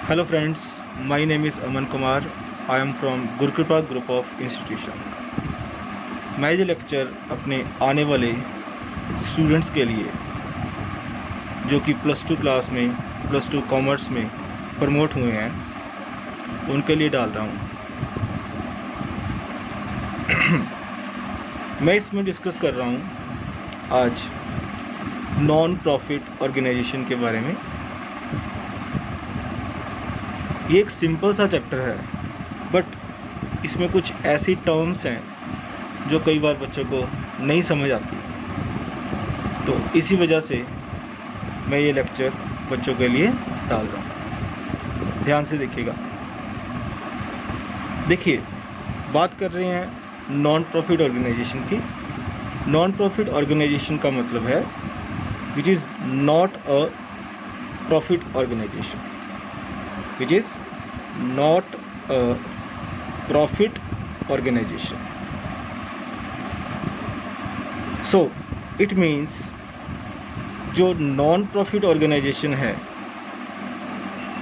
Hello friends, my name is Aman Kumar. I am from Gurukripa group of institution. मैं ये lecture अपने आने वाले स्टूडेंट्स के लिए जो कि +2 क्लास में +2 कॉमर्स में प्रमोट हुए हैं उनके लिए डाल रहा हूँ। मैं इसमें डिस्कस कर रहा हूँ आज नॉन प्रॉफिट ऑर्गेनाइजेशन के बारे में। ये एक सिंपल सा चैप्टर है, बट इसमें कुछ ऐसी टर्म्स हैं जो कई बार बच्चों को नहीं समझ आती, तो इसी वजह से मैं ये लेक्चर बच्चों के लिए डाल रहा हूँ। ध्यान से देखिएगा। देखिए, बात कर रहे हैं नॉन प्रॉफिट ऑर्गेनाइजेशन की। नॉन प्रॉफिट ऑर्गेनाइजेशन का मतलब है which is not a profit organisation, which is not a profit organization. So it means जो नॉन प्रॉफिट ऑर्गेनाइजेशन है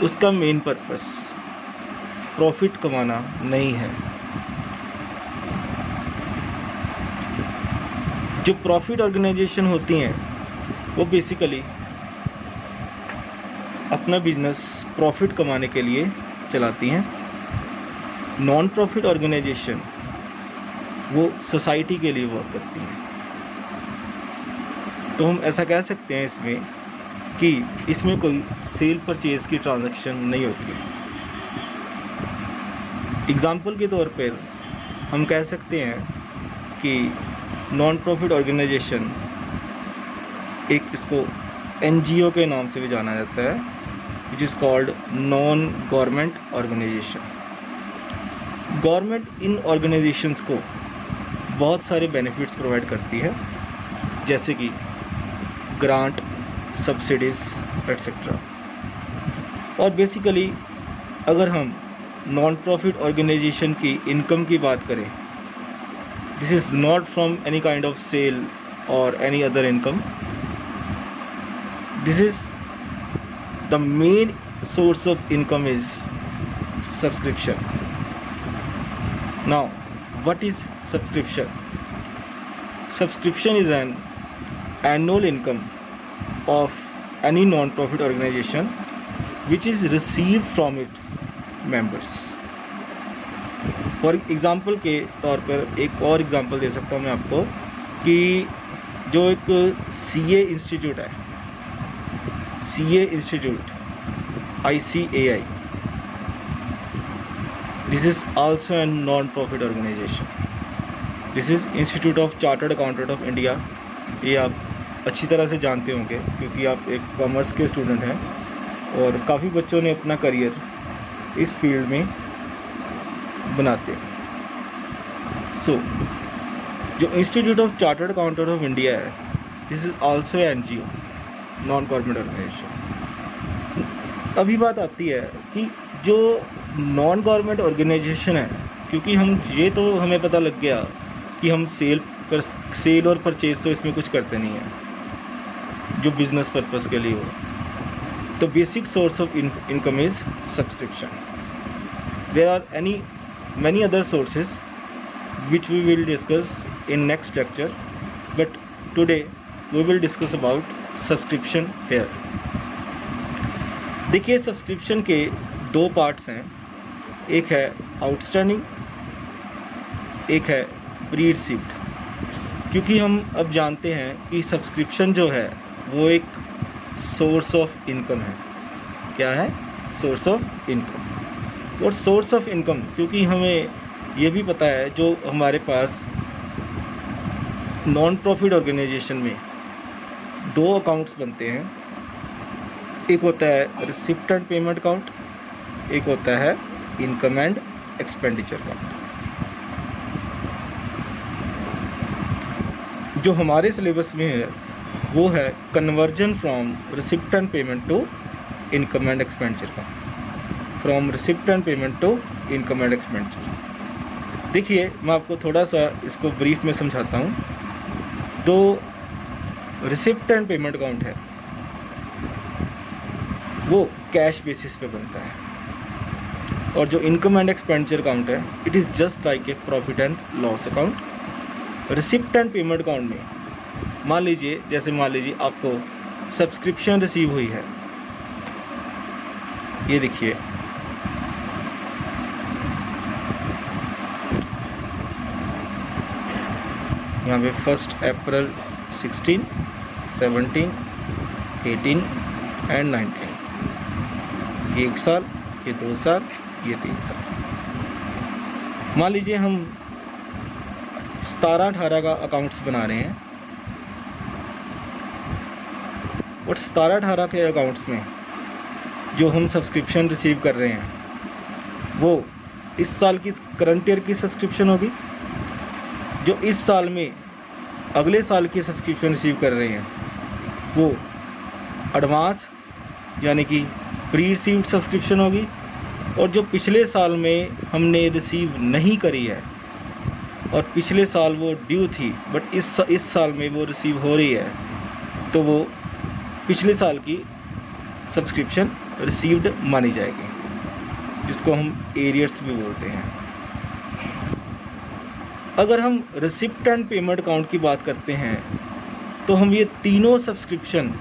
उसका मेन पर्पस प्रॉफिट कमाना नहीं है। जो प्रॉफिट ऑर्गेनाइजेशन होती हैं वो बेसिकली अपना बिजनेस प्रॉफिट कमाने के लिए चलाती हैं। नॉन प्रॉफिट ऑर्गेनाइजेशन वो सोसाइटी के लिए वर्क करती हैं। तो हम ऐसा कह सकते हैं इसमें कि इसमें कोई सेल परचेज की ट्रांजैक्शन नहीं होती है। एग्जाम्पल के तौर पर हम कह सकते हैं कि नॉन प्रॉफिट ऑर्गेनाइजेशन एक इसको NGO के नाम से भी जाना जाता है, which is called non government organisation. Government इन ऑर्गेनाइजेशंस को बहुत सारे बेनिफिट्स प्रोवाइड करती है, जैसे कि ग्रांट, सब्सिडीज़ एट्सेट्रा। और बेसिकली अगर हम नॉन प्रॉफिट ऑर्गेनाइजेशन की इनकम की बात करें, this is not from any kind of sale और any other income. This is the main source of income is subscription. Now, what is subscription? Subscription is an annual income of any non-profit organization which is received from its members. For example के तौर पर एक और example दे सकता हूँ मैं आपको कि जो एक CA इंस्टीट्यूट है, CA Institute, ICAI. This is also a non-profit organization. This is Institute of Chartered Accountant of India. ये आप अच्छी तरह से जानते होंगे क्योंकि आप एक कॉमर्स के स्टूडेंट हैं और काफ़ी बच्चों ने अपना करियर इस फील्ड में बनाते हैं। जो institute of chartered accountant of India है, this is also NGO, non government organisation. अभी बात आती है कि जो नॉन गवर्नमेंट ऑर्गेनाइजेशन है, क्योंकि हमें पता लग गया कि हम सेल और परचेज तो इसमें कुछ करते नहीं हैं जो बिजनेस पर्पस के लिए हो, तो basic source of income is subscription. There are many other sources which we will discuss in next lecture, but today we will discuss about subscription here. देखिए, सब्सक्रिप्शन के 2 पार्ट्स हैं, एक है आउटस्टैंडिंग, एक है प्री रिसीव्ड। क्योंकि हम अब जानते हैं कि सब्सक्रिप्शन जो है वो एक सोर्स ऑफ इनकम है। क्या है? Source of income. और सोर्स ऑफ इनकम, क्योंकि हमें ये भी पता है जो हमारे पास नॉन प्रॉफिट ऑर्गेनाइजेशन में 2 अकाउंट्स बनते हैं, एक होता है रिसिप्ट एंड पेमेंट अकाउंट, एक होता है इनकम एंड एक्सपेंडिचर अकाउंट। जो हमारे सिलेबस में है वो है conversion from receipt and payment to income and expenditure account, from receipt and payment to income and expenditure. देखिए, मैं आपको थोड़ा सा इसको ब्रीफ में समझाता हूँ। तो रिसिप्ट एंड पेमेंट अकाउंट है वो कैश बेसिस पे बनता है। और जो इनकम एंड एक्सपेंडिचर अकाउंट है, it is just like a profit and loss account. Receipt and payment account में मान लीजिए आपको सब्सक्रिप्शन रिसीव हुई है, ये देखिए यहाँ पे 1 अप्रैल 16, 17, 18 एंड 19, ये 1 साल, ये 2 साल, ये 3 साल। मान लीजिए हम 17-18 का अकाउंट्स बना रहे हैं और 17-18 के अकाउंट्स में जो हम सब्सक्रिप्शन रिसीव कर रहे हैं वो इस साल की करंट ईयर की सब्सक्रिप्शन होगी। जो इस साल में अगले साल की सब्सक्रिप्शन रिसीव कर रहे हैं वो एडवांस यानी कि प्री रिसीव्ड सब्सक्रिप्शन होगी। और जो पिछले साल में हमने रिसीव नहीं करी है और पिछले साल वो ड्यू थी बट इस साल में वो रिसीव हो रही है, तो वो पिछले साल की सब्सक्रिप्शन रिसीव्ड मानी जाएगी, जिसको हम एरियर्स भी बोलते हैं। अगर हम रिसिप्ट एंड पेमेंट अकाउंट की बात करते हैं तो हम ये तीनों सब्सक्रिप्शन,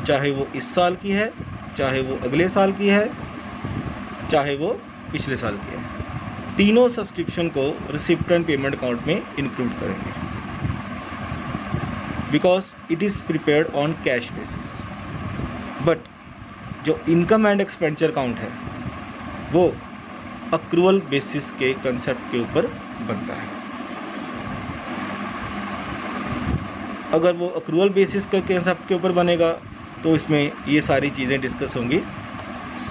चाहे वो इस साल की है, चाहे वो अगले साल की है, चाहे वो पिछले साल की है, तीनों सब्सक्रिप्शन को रिसिप्ट एंड पेमेंट अकाउंट में इंक्लूड करेंगे, because it is prepared on cash basis. But जो इनकम एंड एक्सपेंडिचर अकाउंट है वो अक्रूवल बेसिस के कंसेप्ट के ऊपर बनता है। अगर वो अक्रूवल बेसिस के कंसेप्ट के ऊपर बनेगा तो इसमें ये सारी चीज़ें डिस्कस होंगी।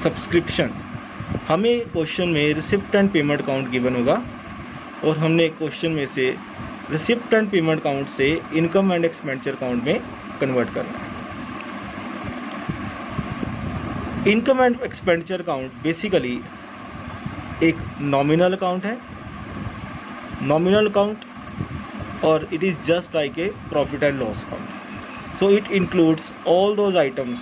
सब्सक्रिप्शन, हमें क्वेश्चन में receipt and payment account given होगा और हमने क्वेश्चन में से रिसिप्ट एंड पेमेंट अकाउंट से इनकम एंड एक्सपेंडिचर अकाउंट में कन्वर्ट करना है। Income and expenditure account basically एक नॉमिनल अकाउंट है, नॉमिनल अकाउंट, और it is just like a profit and loss account. So it includes all those items,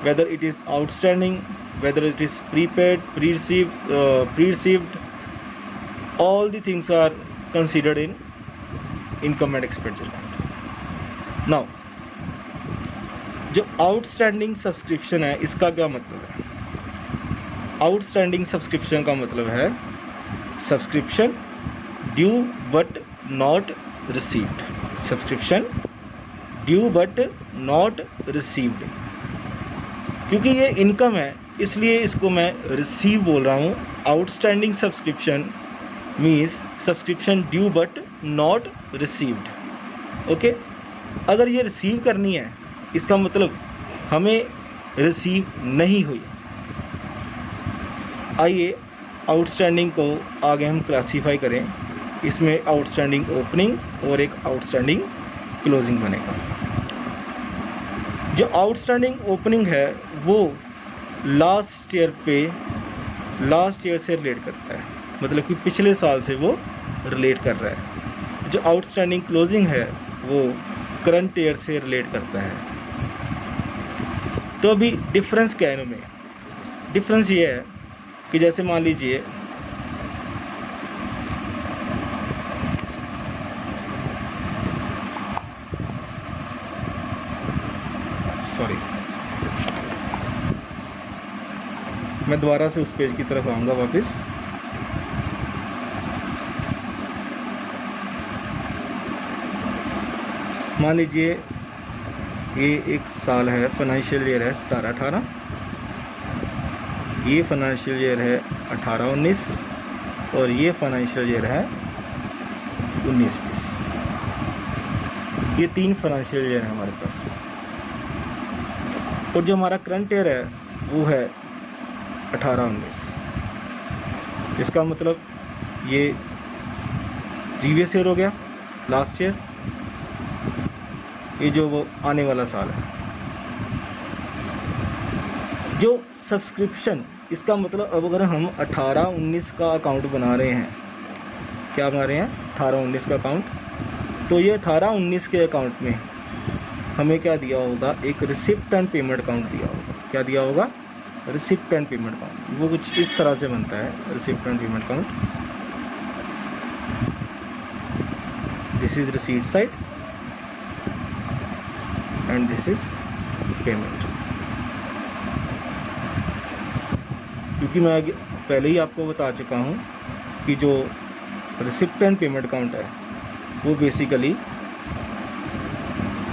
whether it is outstanding, whether it is prepaid, pre-received, all the things are considered in income and expenditure account. Now, जो outstanding subscription है, इसका क्या मतलब है? Outstanding subscription का मतलब है subscription due but not received, subscription due but not received. क्योंकि ये इनकम है इसलिए इसको मैं रिसीव बोल रहा हूँ। Outstanding subscription means subscription due but not received. Okay, अगर ये रिसीव करनी है इसका मतलब हमें रिसीव नहीं हुई। आइए आउटस्टैंडिंग को आगे हम क्लासीफाई करें। इसमें आउटस्टैंडिंग ओपनिंग और एक आउटस्टैंडिंग क्लोजिंग बनेगा। जो आउटस्टैंडिंग ओपनिंग है वो लास्ट ईयर से रिलेट करता है, मतलब कि पिछले साल से वो रिलेट कर रहा है। जो आउटस्टैंडिंग क्लोजिंग है वो करंट ईयर से रिलेट करता है। तो अभी डिफरेंस क्या है इनमें? डिफरेंस ये है कि जैसे मान लीजिए मैं दोबारा से उस पेज की तरफ आऊँगा वापस। मान लीजिए ये एक साल है, फाइनेंशियल ईयर है 17-18, ये फाइनेंशियल ईयर है 18-19 और ये फाइनेंशियल ईयर है 19-20। ये 3 फाइनेंशियल ईयर है हमारे पास। और जो हमारा करंट ईयर है वो है 18-19। इसका मतलब ये प्रीवियस ईयर हो गया, लास्ट ईयर, ये जो वो आने वाला साल है। जो सब्सक्रिप्शन, इसका मतलब अब अगर हम 18-19 का अकाउंट बना रहे हैं, क्या बना रहे हैं 18-19 का अकाउंट, तो ये 18-19 के अकाउंट में हमें क्या दिया होगा, एक रिसिप्ट एंड पेमेंट अकाउंट दिया होगा। क्या दिया होगा? Receipt and payment account. वो कुछ इस तरह से बनता है receipt and payment account. This is receipt side and this is payment. क्योंकि मैं पहले ही आपको बता चुका हूँ कि जो रिसिप्ट एंड पेमेंट अकाउंट है वो बेसिकली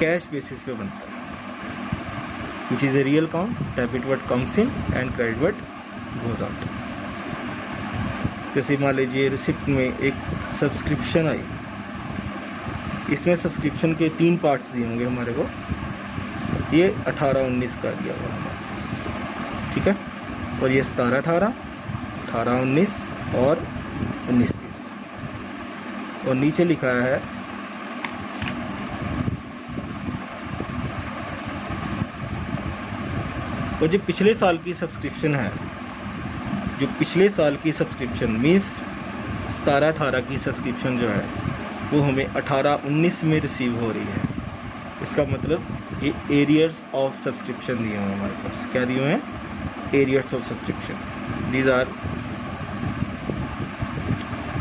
कैश बेसिस पे बनता है, which is a real account, debit what comes in and credit what goes out. जैसे मान लीजिए रिसिप्ट में एक सब्सक्रिप्शन आई, इसमें सब्सक्रिप्शन के 3 पार्ट्स दिए होंगे हमारे को, ये 18-19 का दिया हुआ हमारे पास, ठीक है, और ये 17-18, 18-19 और 19-20, और नीचे लिखा है और जो पिछले साल की सब्सक्रिप्शन है, जो पिछले साल की सब्सक्रिप्शन मीन्स 17-18 की सब्सक्रिप्शन जो है वो हमें 18-19 में रिसीव हो रही है। इसका मतलब ये एरियर्स ऑफ सब्सक्रिप्शन दिए हुए हैं हमारे पास। क्या दिए हुए हैं? Arrears of subscription. These are,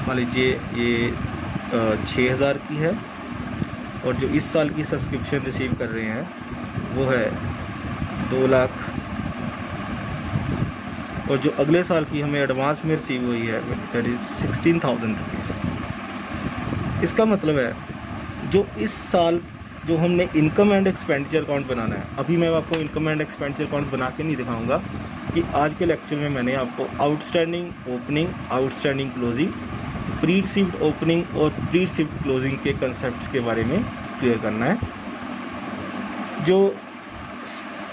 मान लीजिए ये 6,000 की है और जो इस साल की सब्सक्रिप्शन रिसीव कर रहे हैं वो है 2 लाख, और जो अगले साल की हमें एडवांस में रिसीव हुई है दैट इज़ 16,000 रुपीज़। इसका मतलब है जो इस साल जो हमने इनकम एंड एक्सपेंडिचर अकाउंट बनाना है, अभी मैं आपको इनकम एंड एक्सपेंडिचर अकाउंट बना के नहीं दिखाऊंगा कि आज के लेक्चर में मैंने आपको outstanding opening, outstanding closing, pre received opening और प्री रिसीव्ड क्लोजिंग के कंसेप्ट्स के बारे में क्लियर करना है। जो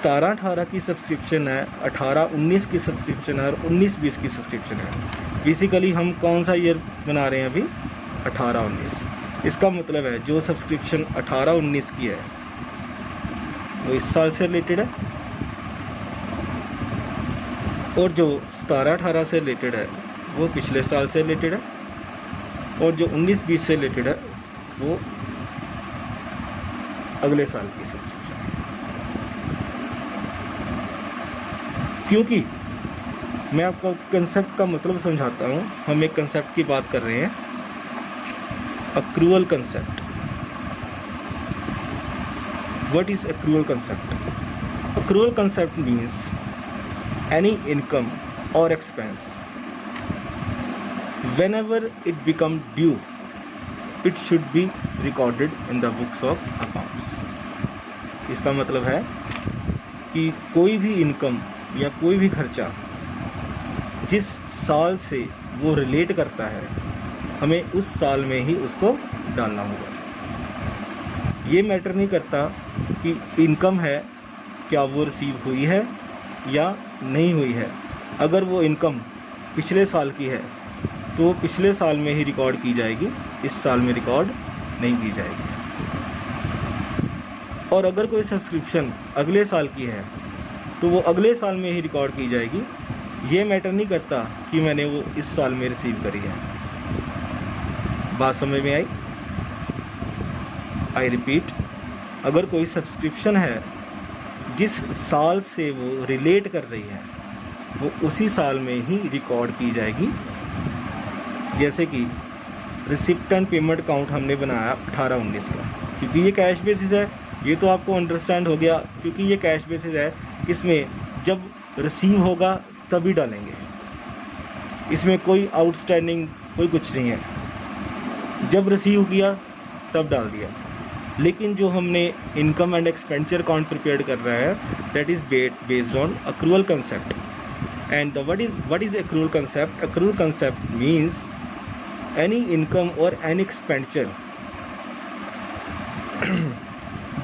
17-18 की सब्सक्रिप्शन है, 18-19 की सब्सक्रिप्शन है और 19-20 की सब्सक्रिप्शन है। बेसिकली हम कौन सा ईयर बना रहे हैं अभी? 18-19। इसका मतलब है जो सब्सक्रिप्शन 18-19 की है वो इस साल से रिलेटेड है, और जो 17-18 से रिलेटेड है वो पिछले साल से रिलेटेड है, और जो 19-20 से रिलेटेड है वो अगले साल की सब्सक्रिप्शन है। क्योंकि मैं आपको कंसेप्ट का मतलब समझाता हूँ। हम एक कंसेप्ट की बात कर रहे हैं, accrual concept. What is accrual concept? Accrual concept means any income or expense whenever it become due, it should be recorded in the books of accounts. इसका मतलब है कि कोई भी इनकम या कोई भी खर्चा जिस साल से वो रिलेट करता है, हमें उस साल में ही उसको डालना होगा। ये मैटर नहीं करता कि इनकम है क्या वो रिसीव हुई है या नहीं हुई है। अगर वो इनकम पिछले साल की है तो वो पिछले साल में ही रिकॉर्ड की जाएगी, इस साल में रिकॉर्ड नहीं की जाएगी। और अगर कोई सब्सक्रिप्शन अगले साल की है तो वो अगले साल में ही रिकॉर्ड की जाएगी। ये मैटर नहीं करता कि मैंने वो इस साल में रिसीव करी है। बात समझ में आई? आई रिपीट, अगर कोई सब्सक्रिप्शन है जिस साल से वो रिलेट कर रही है वो उसी साल में ही रिकॉर्ड की जाएगी। जैसे कि रिसिप्ट एंड पेमेंट अकाउंट हमने बनाया 18-19 का, क्योंकि ये कैश बेसिस है, ये तो आपको अंडरस्टैंड हो गया। क्योंकि ये कैश बेसिस है, इसमें जब रिसीव होगा तभी डालेंगे, इसमें कोई आउटस्टैंडिंग कोई कुछ नहीं है, जब रिसीव किया तब डाल दिया। लेकिन जो हमने income and expenditure account prepare कर रहा है that is based on accrual concept. And what is accrual concept? Accrual concept means any income or any expenditure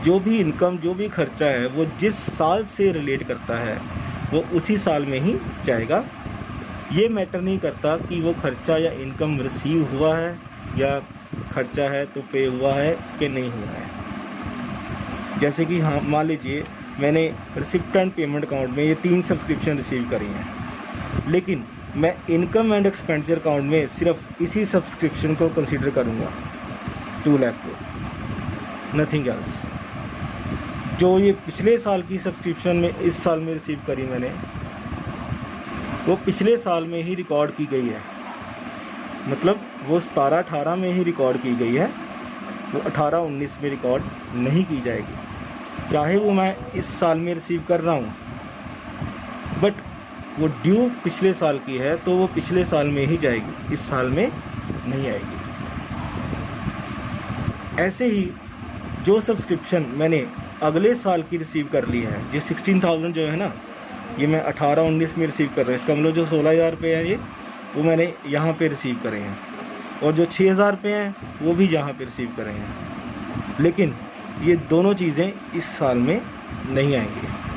जो भी इनकम, जो भी खर्चा है वो जिस साल से रिलेट करता है वो उसी साल में ही जाएगा। ये मैटर नहीं करता कि वो खर्चा या इनकम रिसीव हुआ है या खर्चा है तो पे हुआ है कि नहीं हुआ है। जैसे कि हाँ, मान लीजिए मैंने रिसिप्ट एंड पेमेंट अकाउंट में ये 3 सब्सक्रिप्शन रिसीव करी हैं, लेकिन मैं इनकम एंड एक्सपेंडिचर अकाउंट में सिर्फ इसी सब्सक्रिप्शन को कंसीडर करूँगा 2 लाख को, नथिंग एल्स। जो ये पिछले साल की सब्सक्रिप्शन में इस साल में रिसीव करी मैंने वो पिछले साल में ही रिकॉर्ड की गई है, मतलब वो 17-18 में ही रिकॉर्ड की गई है, वो 18-19 में रिकॉर्ड नहीं की जाएगी। चाहे वो मैं इस साल में रिसीव कर रहा हूँ, बट वो ड्यू पिछले साल की है तो वो पिछले साल में ही जाएगी, इस साल में नहीं आएगी। ऐसे ही जो सब्सक्रिप्शन मैंने अगले साल की रिसीव कर ली है, ये 16,000 जो है ना, ये मैं 18-19 में रिसीव कर रहा हूँ, इसका मतलब जो 16,000 रुपये हैं ये वो मैंने यहाँ पे रिसीव करे हैं, और जो 6,000 रुपये हैं वो भी यहाँ पे रिसीव करे हैं। लेकिन ये दोनों चीज़ें इस साल में नहीं आएंगी।